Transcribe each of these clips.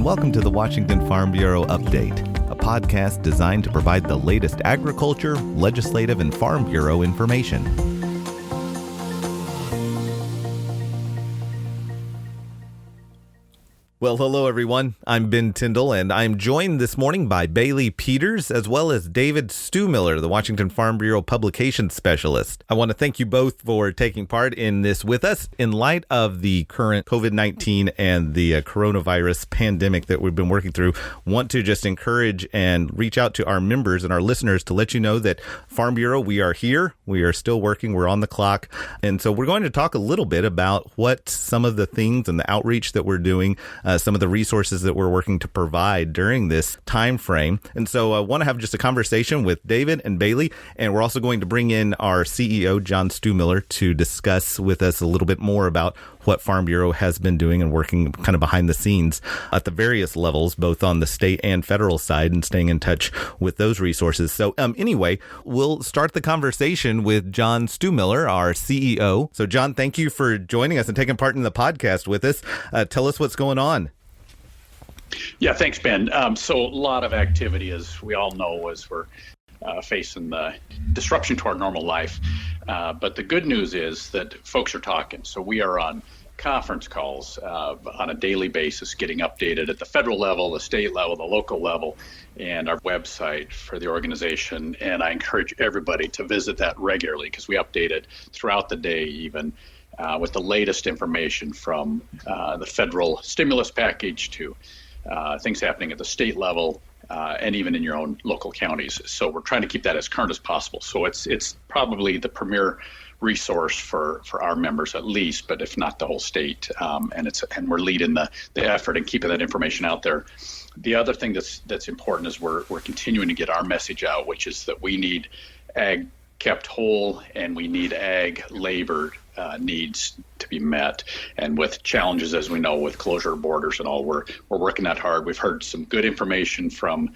and welcome to the Washington Farm Bureau Update, a podcast designed to provide the latest agriculture, legislative, and Farm Bureau information. Well, hello, everyone. I'm Ben Tyndall, and I'm joined this morning by Bailey Peters, as well as David Stuemiller, the Washington Farm Bureau Publications Specialist. I want to thank you both for taking part in this with us in light of the current COVID-19 and the coronavirus pandemic that we've been working through. Want to just encourage and reach out to our members and our listeners to let you know that Farm Bureau, we are here. We are still working. We're on the clock. And so we're going to talk a little bit about what some of the things and the outreach that we're doing, some of the resources that we're working to provide during this time frame. And so I want to have just a conversation with David and Bailey, and we're also going to bring in our CEO, John Stuemiller, to discuss with us a little bit more about what Farm Bureau has been doing and working kind of behind the scenes at the various levels, both on the state and federal side, and staying in touch with those resources. So anyway, we'll start the conversation with John Stuemiller, our CEO. So John, thank you for joining us and taking part in the podcast with us. Tell us what's going on. Yeah, thanks, Ben. So a lot of activity, as we all know, as we're facing the disruption to our normal life. But the good news is that folks are talking. So we are on conference calls on a daily basis, getting updated at the federal level, the state level, the local level, and our website for the organization. And I encourage everybody to visit that regularly because we update it throughout the day, even with the latest information from the federal stimulus package to things happening at the state level, and even in your own local counties. So we're trying to keep that as current as possible. So it's probably the premier resource for our members at least, but if not the whole state. And we're leading the effort and keeping that information out there. The other thing that's important is we're continuing to get our message out, which is that we need ag kept whole and we need ag labor needs to be met. And with challenges, as we know, with closure of borders and all, we're working that hard. We've heard some good information from,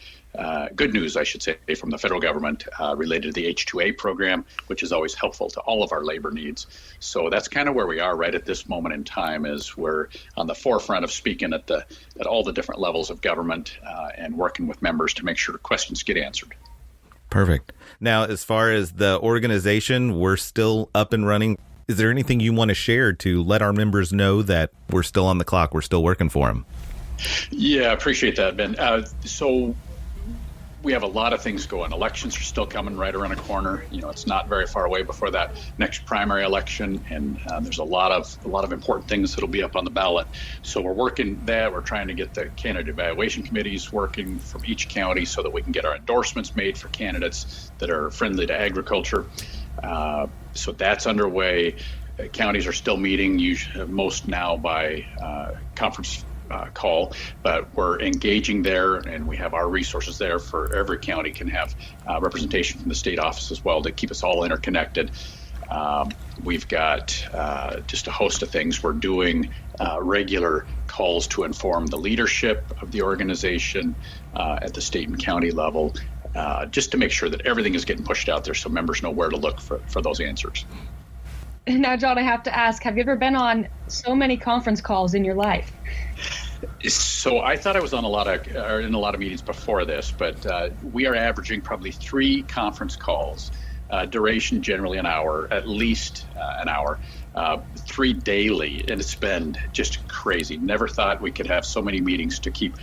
good news, I should say, from the federal government related to the H-2A program, which is always helpful to all of our labor needs. So that's kind of where we are right at this moment in time, is we're on the forefront of speaking at all the different levels of government and working with members to make sure questions get answered. Perfect. Now, as far as the organization, we're still up and running. Is there anything you want to share to let our members know that we're still on the clock, we're still working for them? Yeah, I appreciate that, Ben. So we have a lot of things going. Elections are still coming right around the corner. You know, it's not very far away before that next primary election, and there's a lot of important things that'll be up on the ballot. So we're working that. We're trying to get the candidate evaluation committees working from each county so that we can get our endorsements made for candidates that are friendly to agriculture. So that's underway. Counties are still meeting, most now by conference call, but we're engaging there, and we have our resources there for every county can have representation from the state office as well to keep us all interconnected. We've got just a host of things. We're doing regular calls to inform the leadership of the organization at the state and county level, just to make sure that everything is getting pushed out there so members know where to look for those answers. Now, John, I have to ask, have you ever been on so many conference calls in your life? So I thought I was on in a lot of meetings before this, but we are averaging probably 3 conference calls, duration generally an hour, at least an hour, 3 daily, and it's been just crazy. Never thought we could have so many meetings to keep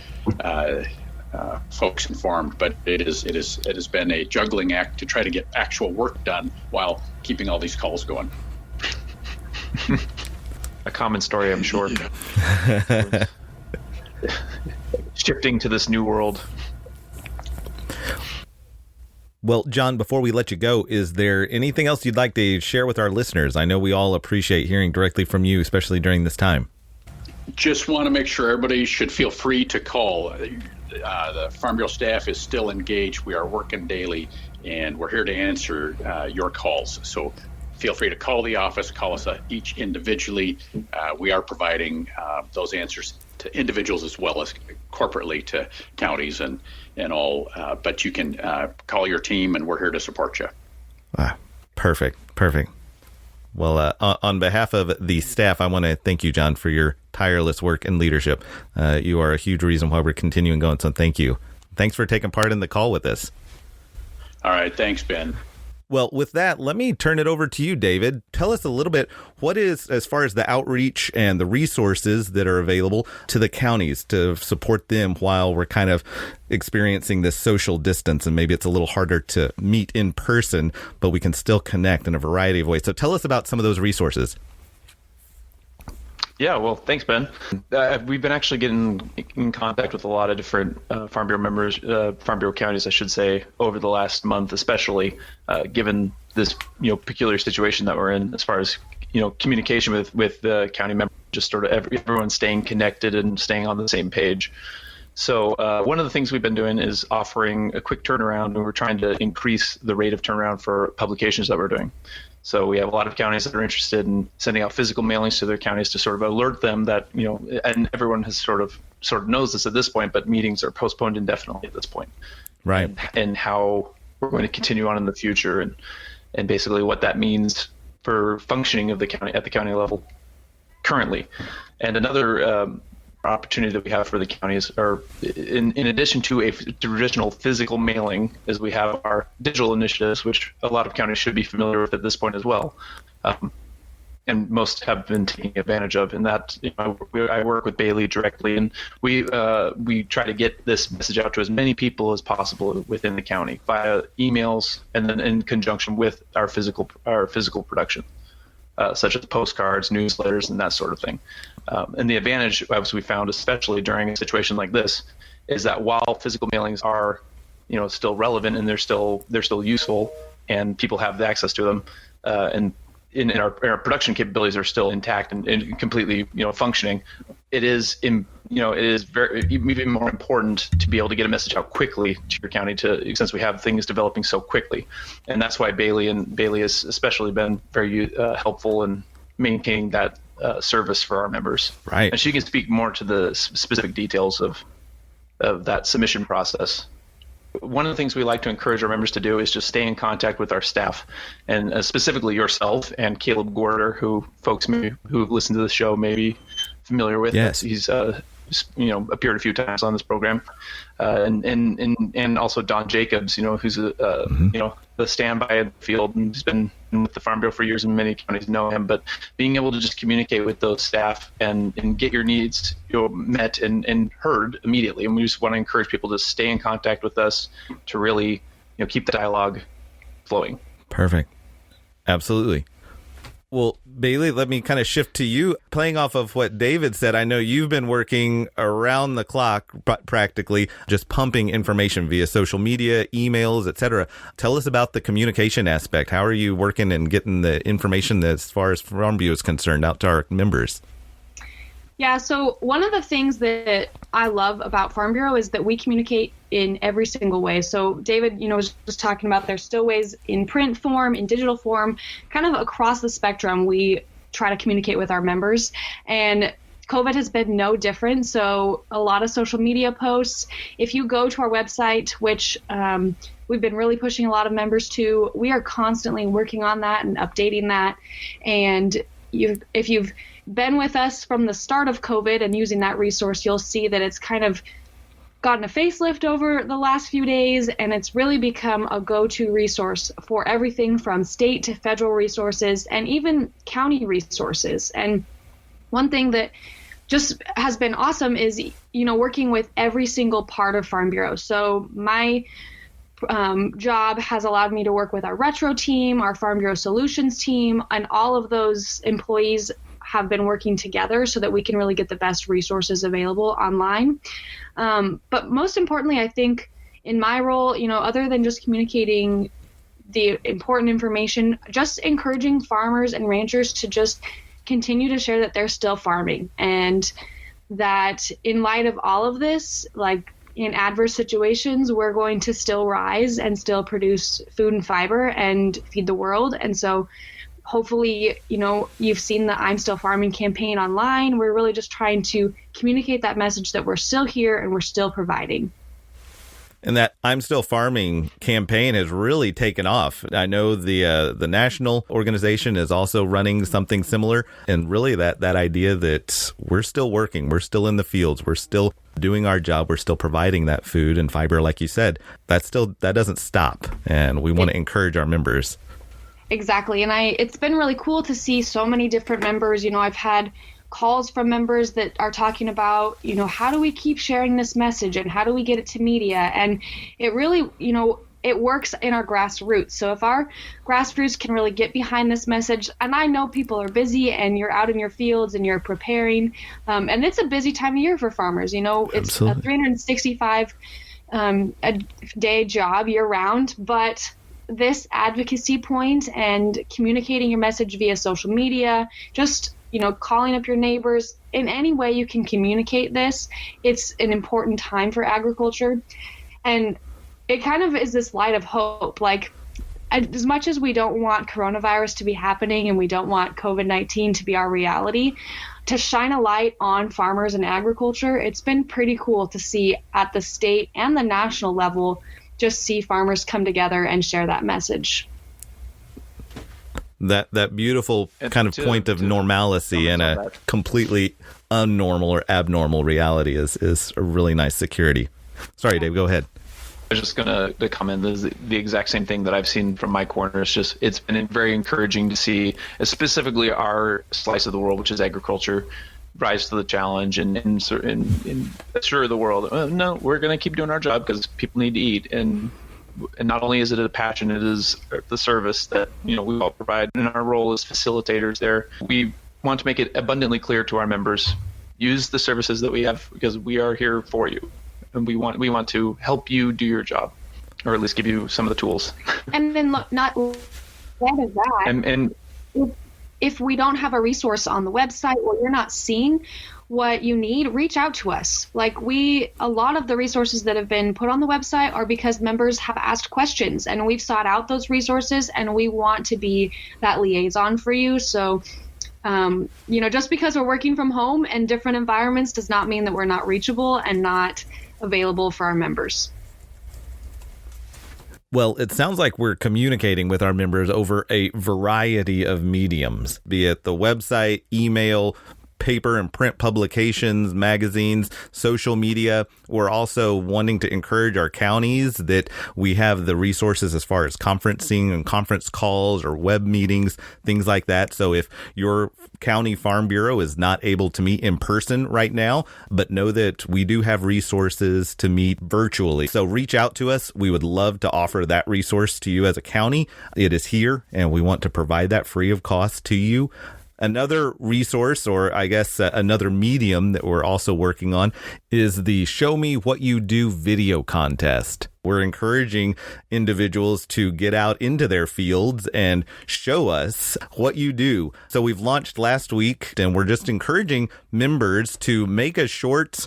folks informed, but it has been a juggling act to try to get actual work done while keeping all these calls going. A common story, I'm sure. Shifting to this new world. Well, John, before we let you go, is there anything else you'd like to share with our listeners? I know we all appreciate hearing directly from you, especially during this time. Just want to make sure everybody should feel free to call. The Farm Bureau staff is still engaged. We are working daily, and we're here to answer your calls. So feel free to call the office, call us each individually. We are providing those answers to individuals as well as corporately to counties and all. But you can call your team, and we're here to support you. Perfect. Well, on behalf of the staff, I want to thank you, John, for your tireless work and leadership. You are a huge reason why we're continuing going. So thank you. Thanks for taking part in the call with us. All right. Thanks, Ben. Well, with that, let me turn it over to you, David. Tell us a little bit, what is, as far as the outreach and the resources that are available to the counties to support them while we're kind of experiencing this social distance, and maybe it's a little harder to meet in person, but we can still connect in a variety of ways. So tell us about some of those resources. Yeah, well, thanks, Ben. We've been actually getting in contact with a lot of different Farm Bureau members, Farm Bureau counties, I should say, over the last month, especially given this peculiar situation that we're in, as far as communication with the county members, just sort of everyone staying connected and staying on the same page. So one of the things we've been doing is offering a quick turnaround, and we're trying to increase the rate of turnaround for publications that we're doing. So we have a lot of counties that are interested in sending out physical mailings to their counties to sort of alert them that, and everyone has sort of knows this at this point, but meetings are postponed indefinitely at this point. Right. And how we're going to continue on in the future, and basically what that means for functioning of the county at the county level currently. And another opportunity that we have for the counties are, in addition to a traditional physical mailing, is we have our digital initiatives, which a lot of counties should be familiar with at this point as well, and most have been taking advantage of. And that I work with Bailey directly, and we try to get this message out to as many people as possible within the county via emails, and then in conjunction with our physical production. Such as postcards, newsletters, and that sort of thing. And the advantage, as we found, especially during a situation like this, is that while physical mailings are, still relevant and they're still useful, and people have the access to them, and our production capabilities are still intact and completely, functioning, it is very even more important to be able to get a message out quickly to your county, since we have things developing so quickly. And that's why Bailey has especially been very helpful in maintaining that service for our members. Right. And she can speak more to the specific details of that submission process. One of the things we like to encourage our members to do is just stay in contact with our staff, and specifically yourself and Caleb Gorder, who folks who listen to the show may be familiar with. Yes. He's appeared a few times on this program, and also Don Jacobs, who's the standby in the field, and he's been with the Farm Bureau for years, and many counties know him. But being able to just communicate with those staff and get your needs met and heard immediately, and we just want to encourage people to stay in contact with us to really keep the dialogue flowing. Perfect. Absolutely. Well, Bailey, let me kind of shift to you. Playing off of what David said, I know you've been working around the clock, practically, just pumping information via social media, emails, etc. Tell us about the communication aspect. How are you working and getting the information as far as Farm Bureau is concerned out to our members? Yeah, so one of the things that I love about Farm Bureau is that we communicate in every single way. So David, was just talking about there's still ways in print form, in digital form, kind of across the spectrum. We try to communicate with our members, and COVID has been no different. So a lot of social media posts. If you go to our website, which we've been really pushing a lot of members to, we are constantly working on that and updating that. And if you've been with us from the start of COVID and using that resource, you'll see that it's kind of gotten a facelift over the last few days, and it's really become a go-to resource for everything from state to federal resources and even county resources. And one thing that just has been awesome is, working with every single part of Farm Bureau. So my job has allowed me to work with our retro team, our Farm Bureau Solutions team, and all of those employees have been working together so that we can really get the best resources available online. But most importantly, I think in my role, other than just communicating the important information, just encouraging farmers and ranchers to just continue to share that they're still farming, and that in light of all of this, like in adverse situations, we're going to still rise and still produce food and fiber and feed the world. And so hopefully, you've seen the I'm Still Farming campaign online. We're really just trying to communicate that message that we're still here and we're still providing. And that I'm Still Farming campaign has really taken off. I know the national organization is also running something similar. And really that idea that we're still working, we're still in the fields, we're still doing our job, we're still providing that food and fiber, like you said, that doesn't stop. And we want to encourage our members. Exactly. And it's been really cool to see so many different members. I've had calls from members that are talking about, how do we keep sharing this message and how do we get it to media? And it really, it works in our grassroots. So if our grassroots can really get behind this message, and I know people are busy and you're out in your fields and you're preparing, and it's a busy time of year for farmers. It's a 365 a day job year round, but this advocacy point and communicating your message via social media, just calling up your neighbors, in any way you can communicate this, it's an important time for agriculture. And it kind of is this light of hope. Like, as much as we don't want coronavirus to be happening and we don't want COVID-19 to be our reality, to shine a light on farmers and agriculture, it's been pretty cool to see at the state and the national level, just see farmers come together and share that message. That beautiful kind of point of normalcy in a completely unnormal or abnormal reality is a really nice security. Sorry, Dave, go ahead. I was just going to comment, this is the exact same thing that I've seen from my corner. It's been very encouraging to see, specifically our slice of the world, which is agriculture, rise to the challenge and assure the world, no, we're going to keep doing our job because people need to eat. And not only is it a passion, it is the service that we all provide, and our role as facilitators there. We want to make it abundantly clear to our members, use the services that we have because we are here for you, and we want to help you do your job, or at least give you some of the tools. And then not instead of that, and if we don't have a resource on the website or you're not seeing what you need, reach out to us. Like, a lot of the resources that have been put on the website are because members have asked questions, and we've sought out those resources, and we want to be that liaison for you. So, just because we're working from home and different environments does not mean that we're not reachable and not available for our members. Well, it sounds like we're communicating with our members over a variety of mediums, be it the website, email, paper and print publications, magazines, social media. We're also wanting to encourage our counties that we have the resources as far as conferencing and conference calls or web meetings, things like that. So if your county farm bureau is not able to meet in person right now, but know that we do have resources to meet virtually. So reach out to us. We would love to offer that resource to you as a county. It is here, and we want to provide that free of cost to you. Another resource, or I guess another medium that we're also working on, is the Show Me What You Do video contest. We're encouraging individuals to get out into their fields and show us what you do. So we've launched last week, and we're just encouraging members to make a short,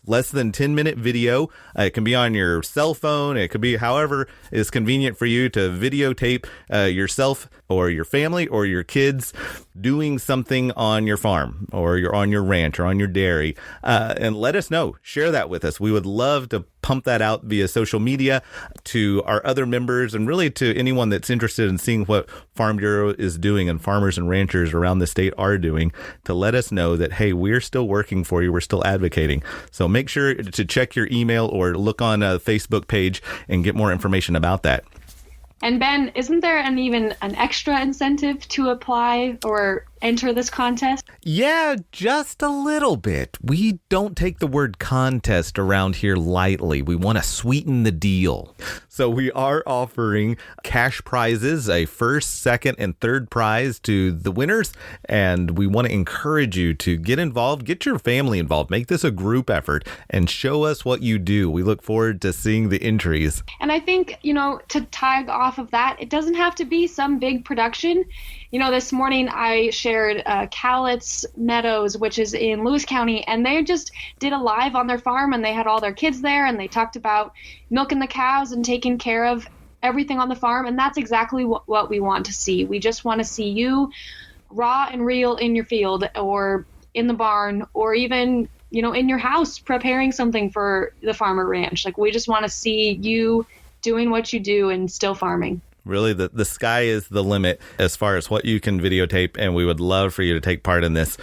less than 10-minute video. It can be on your cell phone. It could be however is convenient for you to videotape yourself or your family or your kids doing something on your farm or you're on your ranch or on your dairy, and let us know. Share that with us. We would love to pump that out via social media to our other members and really to anyone that's interested in seeing what Farm Bureau is doing and farmers and ranchers around the state are doing, to let us know that, hey, we're still working for you. We're still advocating. So make sure to check your email or look on a Facebook page and get more information about that. And Ben, isn't there even an extra incentive to apply or enter this contest? Yeah, just a little bit. We don't take the word contest around here lightly. We want to sweeten the deal. So we are offering cash prizes, a first, second, and third prize to the winners. And we want to encourage you to get involved, get your family involved, make this a group effort, and show us what you do. We look forward to seeing the entries. And I think, to tag off of that, it doesn't have to be some big production. This morning I shared Cowlitz Meadows, which is in Lewis County, and they just did a live on their farm, and they had all their kids there, and they talked about milking the cows and taking care of everything on the farm, and that's exactly what we want to see. We just want to see you raw and real in your field or in the barn or even in your house preparing something for the Farmer Ranch. Like, we just want to see you doing what you do and still farming. Really, the sky is the limit as far as what you can videotape, and we would love for you to take part in this.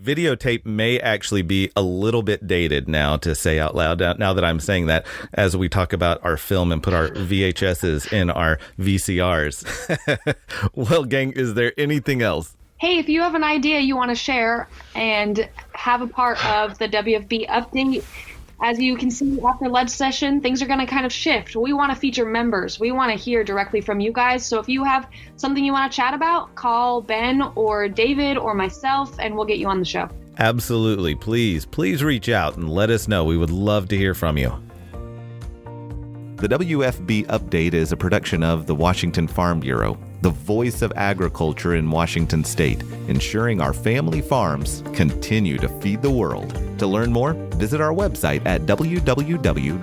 Videotape may actually be a little bit dated now, to say out loud, now that I'm saying that, as we talk about our film and put our VHSs in our VCRs. Well, gang, is there anything else? Hey, if you have an idea you want to share and have a part of the WFB update, as you can see after ledge session, things are going to kind of shift. We want to feature members. We want to hear directly from you guys. So if you have something you want to chat about, call Ben or David or myself, and we'll get you on the show. Absolutely. Please reach out and let us know. We would love to hear from you. The WFB Update is a production of the Washington Farm Bureau, the voice of agriculture in Washington State, ensuring our family farms continue to feed the world. To learn more, visit our website at www.wsfb.com.